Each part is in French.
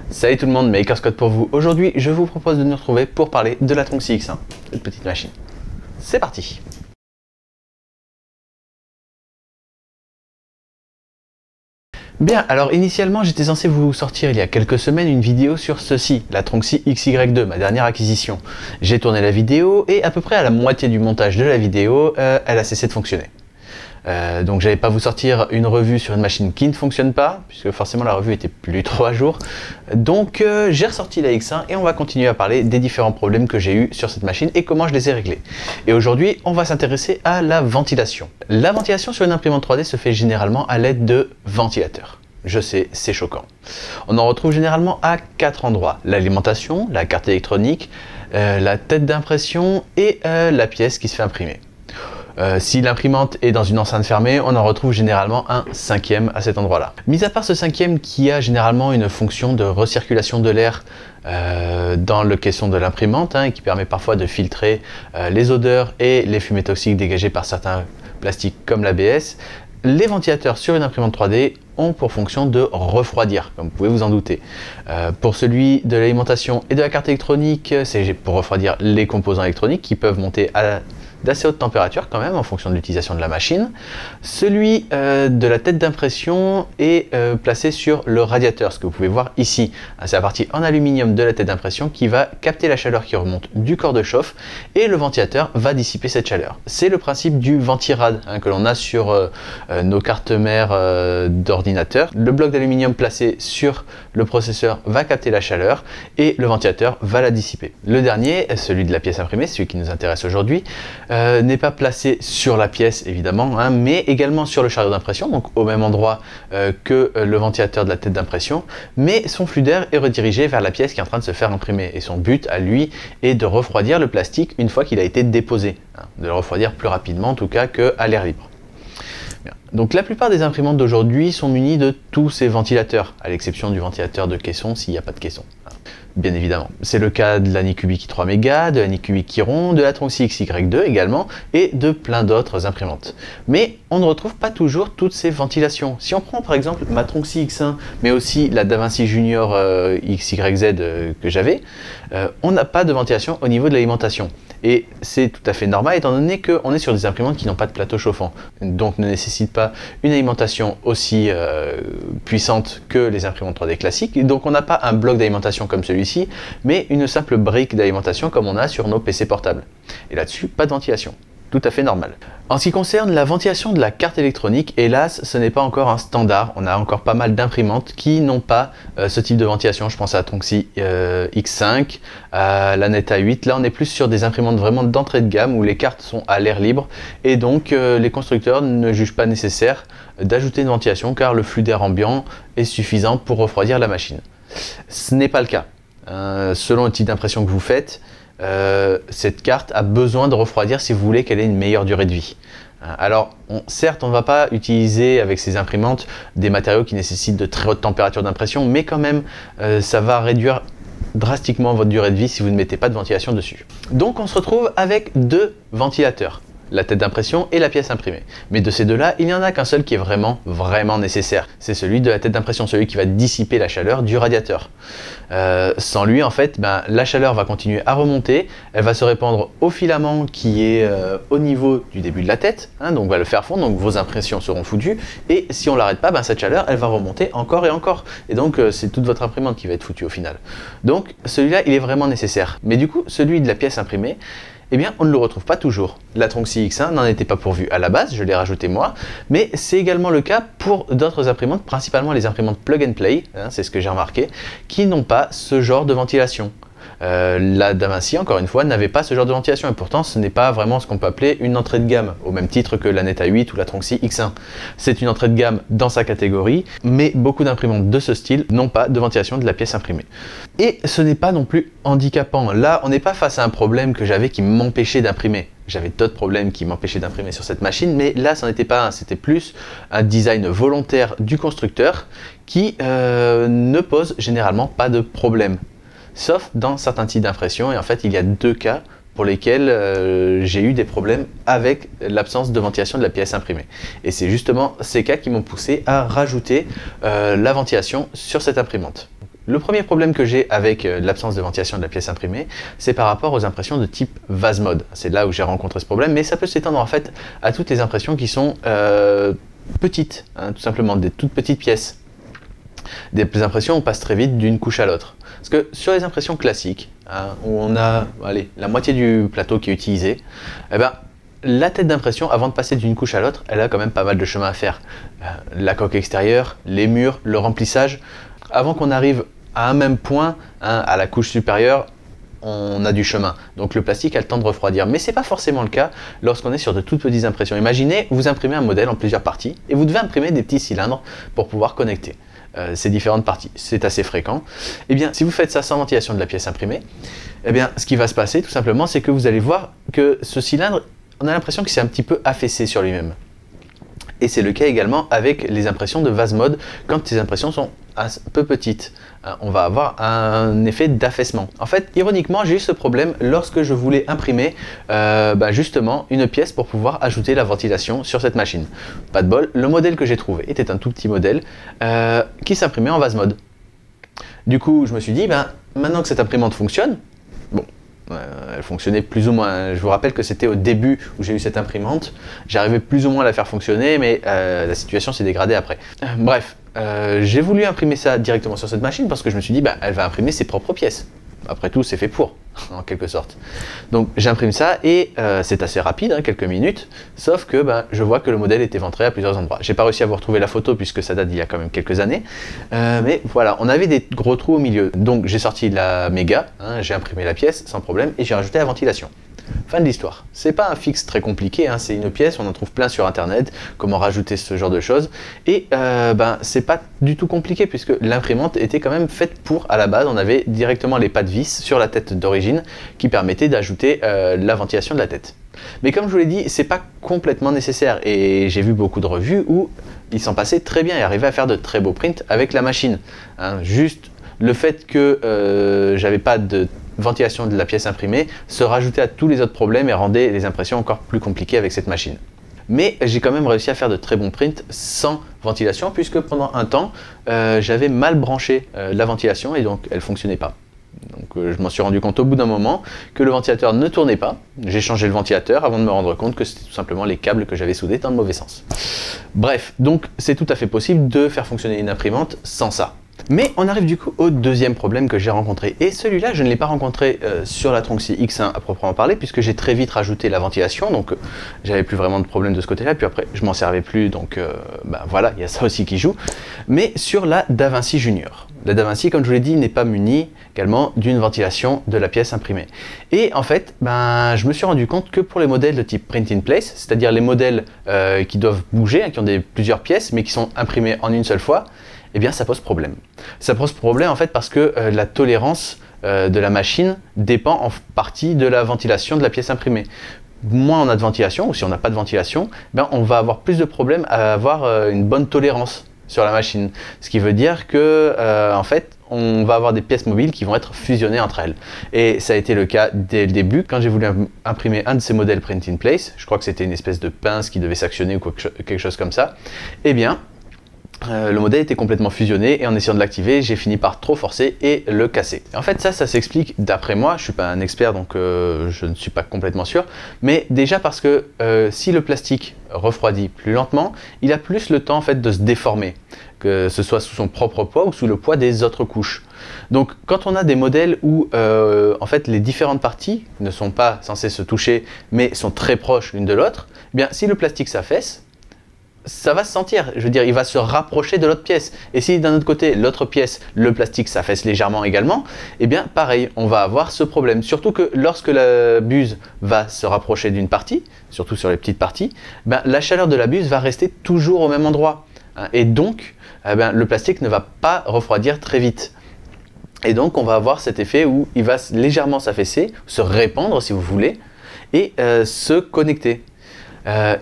Salut tout le monde, MakerScott pour vous. Aujourd'hui, je vous propose de nous retrouver pour parler de la Tronxy X1, cette petite machine. C'est parti! Bien, alors initialement, j'étais censé vous sortir il y a quelques semaines une vidéo sur ceci, la Tronxy XY2, ma dernière acquisition. J'ai tourné la vidéo et à peu près à la moitié du montage de la vidéo, elle a cessé de fonctionner. Donc j'allais pas vous sortir une revue sur une machine qui ne fonctionne pas, puisque forcément la revue était plus trop à jour. Donc j'ai ressorti la X1 et on va continuer à parler des différents problèmes que j'ai eu sur cette machine et comment je les ai réglés. Et aujourd'hui, on va s'intéresser à la ventilation. La ventilation sur une imprimante 3D se fait généralement à l'aide de ventilateurs. Je sais, c'est choquant. On en retrouve généralement à 4 endroits. L'alimentation, la carte électronique, la tête d'impression et la pièce qui se fait imprimer. Si l'imprimante est dans une enceinte fermée, on en retrouve généralement un cinquième à cet endroit-là. Mis à part ce cinquième qui a généralement une fonction de recirculation de l'air dans le caisson de l'imprimante, et qui permet parfois de filtrer les odeurs et les fumées toxiques dégagées par certains plastiques comme l'ABS, les ventilateurs sur une imprimante 3D ont pour fonction de refroidir, comme vous pouvez vous en douter. Pour celui de l'alimentation et de la carte électronique, c'est pour refroidir les composants électroniques qui peuvent monter à d'assez haute température quand même en fonction de l'utilisation de la machine. Celui de la tête d'impression est placé sur le radiateur, ce que vous pouvez voir ici. C'est la partie en aluminium de la tête d'impression qui va capter la chaleur qui remonte du corps de chauffe et le ventilateur va dissiper cette chaleur. C'est le principe du ventirad que l'on a sur nos cartes mères d'ordinateur. Le bloc d'aluminium placé sur le processeur va capter la chaleur et le ventilateur va la dissiper. Le dernier, celui de la pièce imprimée, celui qui nous intéresse aujourd'hui, n'est pas placé sur la pièce évidemment, mais également sur le chariot d'impression, donc au même endroit que le ventilateur de la tête d'impression, mais son flux d'air est redirigé vers la pièce qui est en train de se faire imprimer et son but à lui est de refroidir le plastique une fois qu'il a été déposé, de le refroidir plus rapidement en tout cas qu'à l'air libre. Bien. Donc la plupart des imprimantes d'aujourd'hui sont munies de tous ces ventilateurs, à l'exception du ventilateur de caisson s'il n'y a pas de caisson. Bien évidemment. C'est le cas de la Nycubic i3 Mega, de la Nycubic Chiron, de la Tronxy XY2 également, et de plein d'autres imprimantes. Mais on ne retrouve pas toujours toutes ces ventilations. Si on prend par exemple ma Tronxy X1, mais aussi la DaVinci Junior XYZ que j'avais, on n'a pas de ventilation au niveau de l'alimentation. Et c'est tout à fait normal étant donné qu'on est sur des imprimantes qui n'ont pas de plateau chauffant, donc ne nécessitent pas une alimentation aussi puissante que les imprimantes 3D classiques. Donc on n'a pas un bloc d'alimentation comme celui-ci, mais une simple brique d'alimentation comme on a sur nos PC portables. Et là-dessus, pas de ventilation. Tout à fait normal. En ce qui concerne la ventilation de la carte électronique, hélas, ce n'est pas encore un standard. On a encore pas mal d'imprimantes qui n'ont pas ce type de ventilation. Je pense à la Tronxy X5, à la Neta 8. Là, on est plus sur des imprimantes vraiment d'entrée de gamme où les cartes sont à l'air libre et donc les constructeurs ne jugent pas nécessaire d'ajouter une ventilation car le flux d'air ambiant est suffisant pour refroidir la machine. Ce n'est pas le cas. Selon le type d'impression que vous faites, cette carte a besoin de refroidir si vous voulez qu'elle ait une meilleure durée de vie. Alors certes on ne va pas utiliser avec ces imprimantes des matériaux qui nécessitent de très hautes températures d'impression, mais quand même ça va réduire drastiquement votre durée de vie si vous ne mettez pas de ventilation dessus. Donc on se retrouve avec deux ventilateurs, la tête d'impression et la pièce imprimée. Mais de ces deux-là, il n'y en a qu'un seul qui est vraiment nécessaire. C'est celui de la tête d'impression, celui qui va dissiper la chaleur du radiateur. Sans lui, en fait, la chaleur va continuer à remonter, elle va se répandre au filament qui est au niveau du début de la tête, donc va le faire fondre, donc vos impressions seront foutues, et si on ne l'arrête pas, cette chaleur, elle va remonter encore et encore. Et donc, c'est toute votre imprimante qui va être foutue au final. Donc, celui-là, il est vraiment nécessaire. Mais du coup, celui de la pièce imprimée, eh bien, on ne le retrouve pas toujours. La Tronxy X1 n'en était pas pourvue à la base, je l'ai rajouté moi, mais c'est également le cas pour d'autres imprimantes, principalement les imprimantes plug and play, c'est ce que j'ai remarqué, qui n'ont pas ce genre de ventilation. La DaVinci, encore une fois, n'avait pas ce genre de ventilation et pourtant ce n'est pas vraiment ce qu'on peut appeler une entrée de gamme, au même titre que la Neta 8 ou la Tronxy X1. C'est une entrée de gamme dans sa catégorie, mais beaucoup d'imprimantes de ce style n'ont pas de ventilation de la pièce imprimée. Et ce n'est pas non plus handicapant. Là, on n'est pas face à un problème que j'avais qui m'empêchait d'imprimer. J'avais d'autres problèmes qui m'empêchaient d'imprimer sur cette machine, mais là, ça n'était pas un, c'était plus un design volontaire du constructeur qui ne pose généralement pas de problème. Sauf dans certains types d'impression, et en fait il y a deux cas pour lesquels j'ai eu des problèmes avec l'absence de ventilation de la pièce imprimée. Et c'est justement ces cas qui m'ont poussé à rajouter la ventilation sur cette imprimante. Le premier problème que j'ai avec l'absence de ventilation de la pièce imprimée, c'est par rapport aux impressions de type VASMOD. C'est là où j'ai rencontré ce problème, mais ça peut s'étendre en fait à toutes les impressions qui sont petites, hein, tout simplement des toutes petites pièces. Des impressions, on passe très vite d'une couche à l'autre. Parce que sur les impressions classiques, hein, où on a la moitié du plateau qui est utilisé, eh ben, la tête d'impression, avant de passer d'une couche à l'autre, elle a quand même pas mal de chemin à faire. La coque extérieure, les murs, le remplissage. Avant qu'on arrive à un même point, hein, à la couche supérieure, on a du chemin. Donc le plastique a le temps de refroidir. Mais ce n'est pas forcément le cas lorsqu'on est sur de toutes petites impressions. Imaginez, vous imprimez un modèle en plusieurs parties et vous devez imprimer des petits cylindres pour pouvoir connecter ces différentes parties. C'est assez fréquent. Eh bien, si vous faites ça sans ventilation de la pièce imprimée, eh bien, ce qui va se passer tout simplement, c'est que vous allez voir que ce cylindre, on a l'impression qu'il s'est un petit peu affaissé sur lui-même. Et c'est le cas également avec les impressions de VASMOD quand ces impressions sont un peu petites. On va avoir un effet d'affaissement. En fait, ironiquement, j'ai eu ce problème lorsque je voulais imprimer justement une pièce pour pouvoir ajouter la ventilation sur cette machine. Pas de bol, le modèle que j'ai trouvé était un tout petit modèle qui s'imprimait en VASMOD. Du coup, je me suis dit, maintenant que cette imprimante fonctionne, bon, elle fonctionnait plus ou moins. Je vous rappelle que c'était au début où j'ai eu cette imprimante. J'arrivais plus ou moins à la faire fonctionner, mais la situation s'est dégradée après. Bref, j'ai voulu imprimer ça directement sur cette machine parce que je me suis dit, elle va imprimer ses propres pièces. Après tout, c'est fait pour, en quelque sorte. Donc j'imprime ça et c'est assez rapide, hein, quelques minutes, sauf que je vois que le modèle était ventré à plusieurs endroits. J'ai pas réussi à vous retrouver la photo puisque ça date d'il y a quand même quelques années, mais voilà, on avait des gros trous au milieu. Donc j'ai sorti la méga, hein, j'ai imprimé la pièce sans problème et j'ai rajouté la ventilation. Fin de l'histoire. C'est pas un fixe très compliqué, hein, c'est une pièce, on en trouve plein sur internet, comment rajouter ce genre de choses. Et c'est pas du tout compliqué puisque l'imprimante était quand même faite pour, à la base, on avait directement les pas de vis sur la tête d'origine qui permettaient d'ajouter la ventilation de la tête. Mais comme je vous l'ai dit, c'est pas complètement nécessaire et j'ai vu beaucoup de revues où ils s'en passaient très bien et arrivaient à faire de très beaux prints avec la machine. Hein, juste le fait que j'avais pas de ventilation de la pièce imprimée se rajoutait à tous les autres problèmes et rendait les impressions encore plus compliquées avec cette machine. Mais j'ai quand même réussi à faire de très bons prints sans ventilation puisque pendant un temps j'avais mal branché la ventilation et donc elle ne fonctionnait pas. Donc je m'en suis rendu compte au bout d'un moment que le ventilateur ne tournait pas. J'ai changé le ventilateur avant de me rendre compte que c'était tout simplement les câbles que j'avais soudés dans le mauvais sens. Bref, donc c'est tout à fait possible de faire fonctionner une imprimante sans ça. Mais on arrive du coup au deuxième problème que j'ai rencontré. Et celui-là, je ne l'ai pas rencontré sur la Tronxy X1 à proprement parler, puisque j'ai très vite rajouté la ventilation, donc j'avais plus vraiment de problème de ce côté-là. Puis après, je m'en servais plus, donc voilà, il y a ça aussi qui joue. Mais sur la DaVinci Junior. La DaVinci, comme je vous l'ai dit, n'est pas munie également d'une ventilation de la pièce imprimée. Et en fait, je me suis rendu compte que pour les modèles de type print in place, c'est-à-dire les modèles qui doivent bouger, hein, qui ont plusieurs pièces, mais qui sont imprimées en une seule fois, eh bien ça pose problème. Ça pose problème en fait parce que la tolérance de la machine dépend en partie de la ventilation de la pièce imprimée. Moins on a de ventilation, ou si on n'a pas de ventilation, on va avoir plus de problèmes à avoir une bonne tolérance sur la machine. Ce qui veut dire que en fait, on va avoir des pièces mobiles qui vont être fusionnées entre elles. Et ça a été le cas dès le début, quand j'ai voulu imprimer un de ces modèles print in place, je crois que c'était une espèce de pince qui devait s'actionner ou quelque chose comme ça, eh bien, le modèle était complètement fusionné et en essayant de l'activer, j'ai fini par trop forcer et le casser. En fait, ça s'explique d'après moi, je ne suis pas un expert donc je ne suis pas complètement sûr, mais déjà parce que si le plastique refroidit plus lentement, il a plus le temps en fait de se déformer, que ce soit sous son propre poids ou sous le poids des autres couches. Donc quand on a des modèles où en fait les différentes parties ne sont pas censées se toucher mais sont très proches l'une de l'autre, eh bien si le plastique s'affaisse, ça va se sentir, je veux dire, il va se rapprocher de l'autre pièce. Et si d'un autre côté, l'autre pièce, le plastique s'affaisse légèrement également, eh bien pareil, on va avoir ce problème. Surtout que lorsque la buse va se rapprocher d'une partie, surtout sur les petites parties, la chaleur de la buse va rester toujours au même endroit. Et donc, le plastique ne va pas refroidir très vite. Et donc, on va avoir cet effet où il va légèrement s'affaisser, se répandre si vous voulez, et se connecter.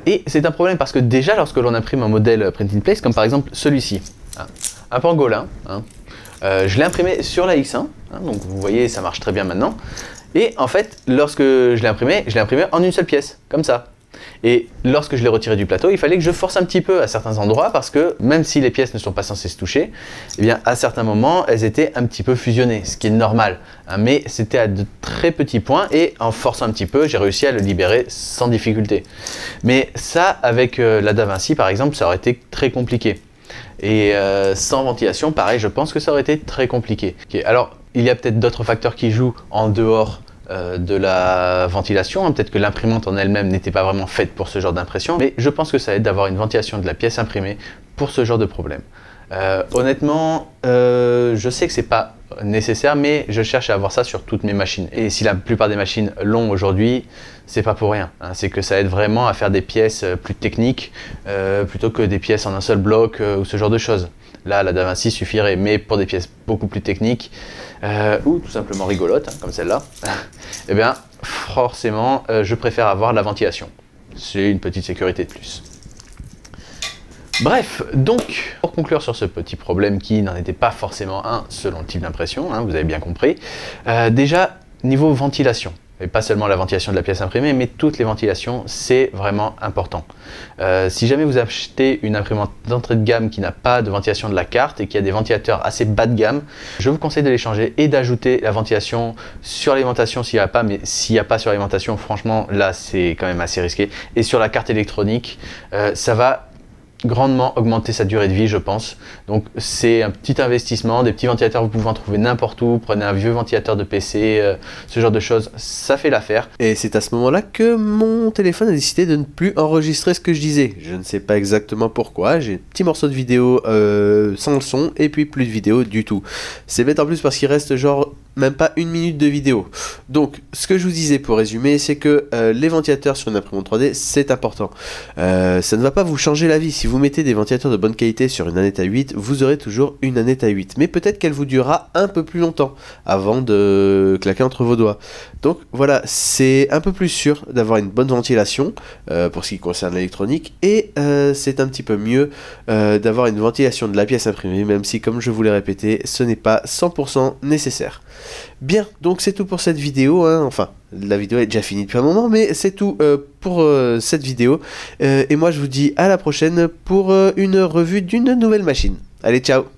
Et c'est un problème parce que déjà lorsque l'on imprime un modèle print in place, comme par exemple celui-ci, un pangolin, je l'ai imprimé sur la X1, donc vous voyez ça marche très bien maintenant, et en fait lorsque je l'ai imprimé en une seule pièce, comme ça. Et lorsque je l'ai retiré du plateau, il fallait que je force un petit peu à certains endroits parce que même si les pièces ne sont pas censées se toucher, eh bien à certains moments, elles étaient un petit peu fusionnées, ce qui est normal. Mais c'était à de très petits points et en forçant un petit peu, j'ai réussi à le libérer sans difficulté. Mais ça, avec la DaVinci par exemple, ça aurait été très compliqué. Et sans ventilation, pareil, je pense que ça aurait été très compliqué. Okay. Alors, il y a peut-être d'autres facteurs qui jouent en dehors de la ventilation. Peut-être que l'imprimante en elle-même n'était pas vraiment faite pour ce genre d'impression, mais je pense que ça aide d'avoir une ventilation de la pièce imprimée pour ce genre de problème. Honnêtement, je sais que c'est pas nécessaire, mais je cherche à avoir ça sur toutes mes machines. Et si la plupart des machines l'ont aujourd'hui, c'est pas pour rien. Hein. C'est que ça aide vraiment à faire des pièces plus techniques plutôt que des pièces en un seul bloc ou ce genre de choses. Là, la DaVinci suffirait, mais pour des pièces beaucoup plus techniques ou tout simplement rigolotes, hein, comme celle-là, eh bien, forcément, je préfère avoir la ventilation. C'est une petite sécurité de plus. Bref, donc, pour conclure sur ce petit problème qui n'en était pas forcément un selon le type d'impression, hein, vous avez bien compris, déjà, niveau ventilation, et pas seulement la ventilation de la pièce imprimée, mais toutes les ventilations, c'est vraiment important. Si jamais vous achetez une imprimante d'entrée de gamme qui n'a pas de ventilation de la carte et qui a des ventilateurs assez bas de gamme, je vous conseille de les changer et d'ajouter la ventilation sur l'alimentation s'il n'y a pas, mais s'il n'y a pas sur l'alimentation, franchement, là, c'est quand même assez risqué. Et sur la carte électronique, ça va grandement augmenter sa durée de vie, je pense. Donc c'est un petit investissement, des petits ventilateurs vous pouvez en trouver n'importe où, prenez un vieux ventilateur de PC, ce genre de choses, ça fait l'affaire. Et c'est à ce moment-là que mon téléphone a décidé de ne plus enregistrer ce que je disais. Je ne sais pas exactement pourquoi, j'ai un petit morceau de vidéo sans le son et puis plus de vidéo du tout. C'est bête en plus parce qu'il reste genre même pas une minute de vidéo. Donc ce que je vous disais pour résumer, c'est que les ventilateurs sur une imprimante 3D, c'est important. Ça ne va pas vous changer la vie. Si vous mettez des ventilateurs de bonne qualité sur une Anetta 8, vous aurez toujours une Anetta 8. Mais peut-être qu'elle vous durera un peu plus longtemps avant de claquer entre vos doigts. Donc voilà, c'est un peu plus sûr d'avoir une bonne ventilation pour ce qui concerne l'électronique. Et c'est un petit peu mieux d'avoir une ventilation de la pièce imprimée, même si, comme je vous l'ai répété, ce n'est pas 100% nécessaire. Bien, donc c'est tout pour cette vidéo, hein. Enfin, la vidéo est déjà finie depuis un moment, mais c'est tout pour cette vidéo. Et moi je vous dis à la prochaine pour une revue d'une nouvelle machine. Allez, ciao!